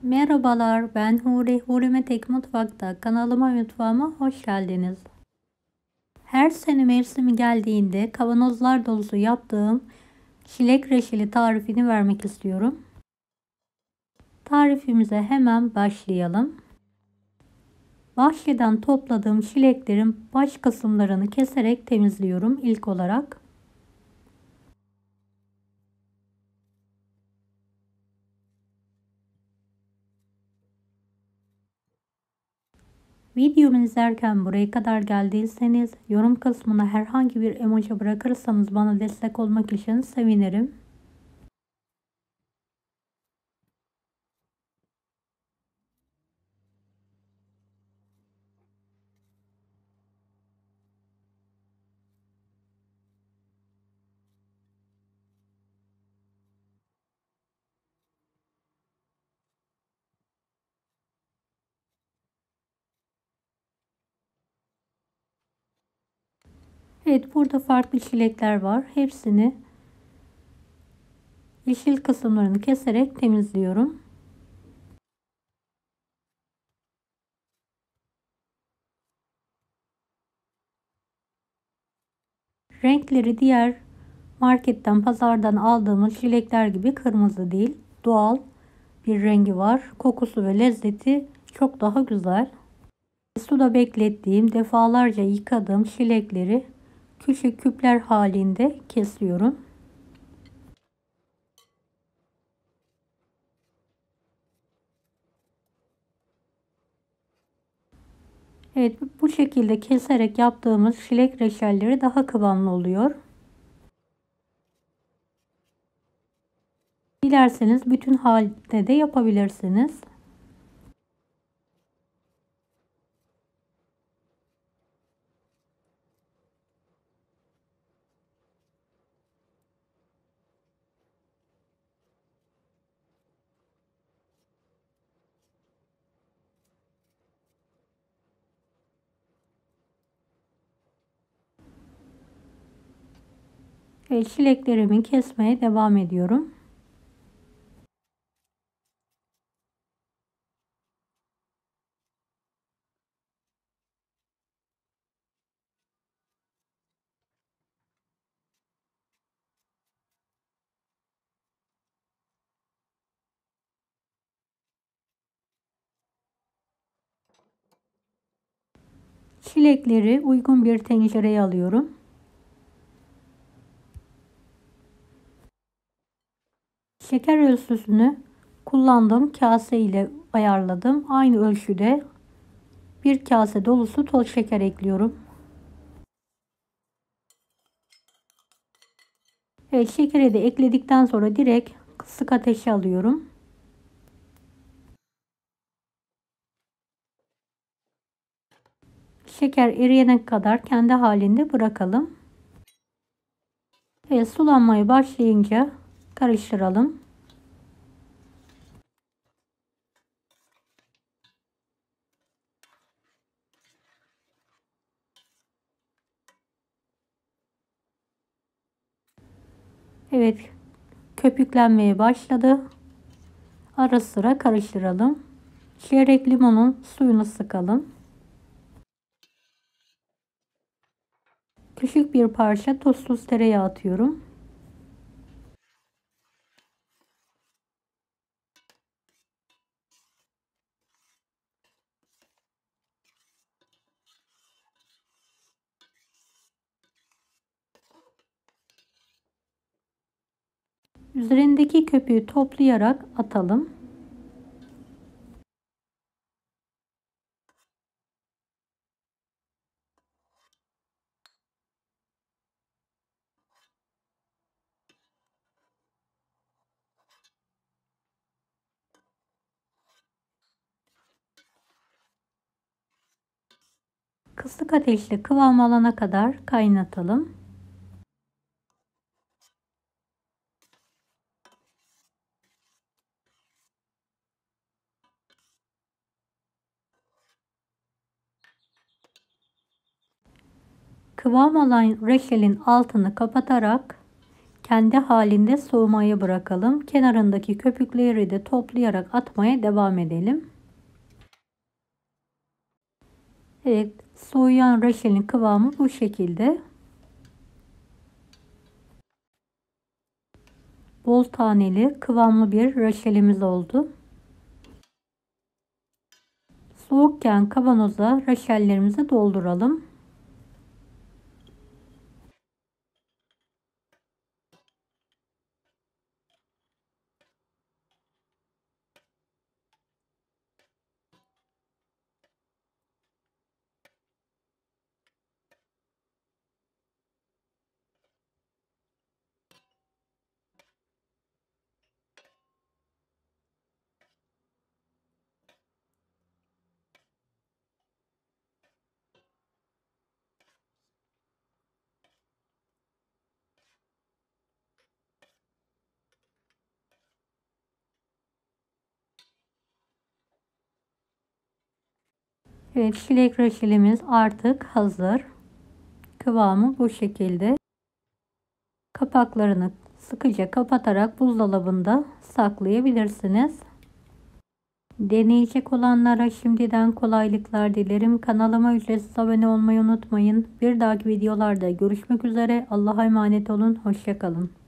Merhabalar, ben Huri. Huri'me Tek Mutfak'ta kanalıma ve mutfağıma hoş geldiniz. Her sene mevsimi geldiğinde kavanozlar dolusu yaptığım çilek reçeli tarifini vermek istiyorum. Tarifimize hemen başlayalım. Bahçeden topladığım çileklerin baş kısımlarını keserek temizliyorum ilk olarak. Videomu izlerken buraya kadar geldiyseniz yorum kısmına herhangi bir emoji bırakırsanız bana destek olmak için sevinirim. Evet, burada farklı çilekler var. Hepsini yeşil kısımlarını keserek temizliyorum. Renkleri diğer marketten, pazardan aldığımız çilekler gibi kırmızı değil. Doğal bir rengi var. Kokusu ve lezzeti çok daha güzel. Suda beklettiğim, defalarca yıkadığım çilekleri küçük küpler halinde kesiyorum. Evet, bu şekilde keserek yaptığımız çilek reçelleri daha kıvamlı oluyor. Dilerseniz bütün halde de yapabilirsiniz. Evet, çileklerimi kesmeye devam ediyorum. Çilekleri uygun bir tencereye alıyorum. Şeker ölçüsünü kullandığım kase ile ayarladım. Aynı ölçüde bir kase dolusu toz şeker ekliyorum. Evet, şekeri de ekledikten sonra direkt kısık ateşe alıyorum. Şeker eriyene kadar kendi halinde bırakalım. Evet, sulanmaya başlayınca karıştıralım. Evet, köpüklenmeye başladı. Ara sıra karıştıralım. Çeyrek limonun suyunu sıkalım. Küçük bir parça tuzsuz tereyağı atıyorum. Üzerindeki köpüğü toplayarak atalım. Kısık ateşte kıvam alana kadar kaynatalım. Kıvam alan reçelin altını kapatarak kendi halinde soğumaya bırakalım. Kenarındaki köpükleri de toplayarak atmaya devam edelim. Evet, soğuyan reçelin kıvamı bu şekilde. Bol taneli, kıvamlı bir reçelimiz oldu. Soğukken kavanoza reçellerimizi dolduralım. Evet, çilek reçelimiz artık hazır. Kıvamı bu şekilde. Kapaklarını sıkıca kapatarak buzdolabında saklayabilirsiniz. Deneyecek olanlara şimdiden kolaylıklar dilerim. Kanalıma ücretsiz abone olmayı unutmayın. Bir dahaki videolarda görüşmek üzere. Allah'a emanet olun. Hoşça kalın.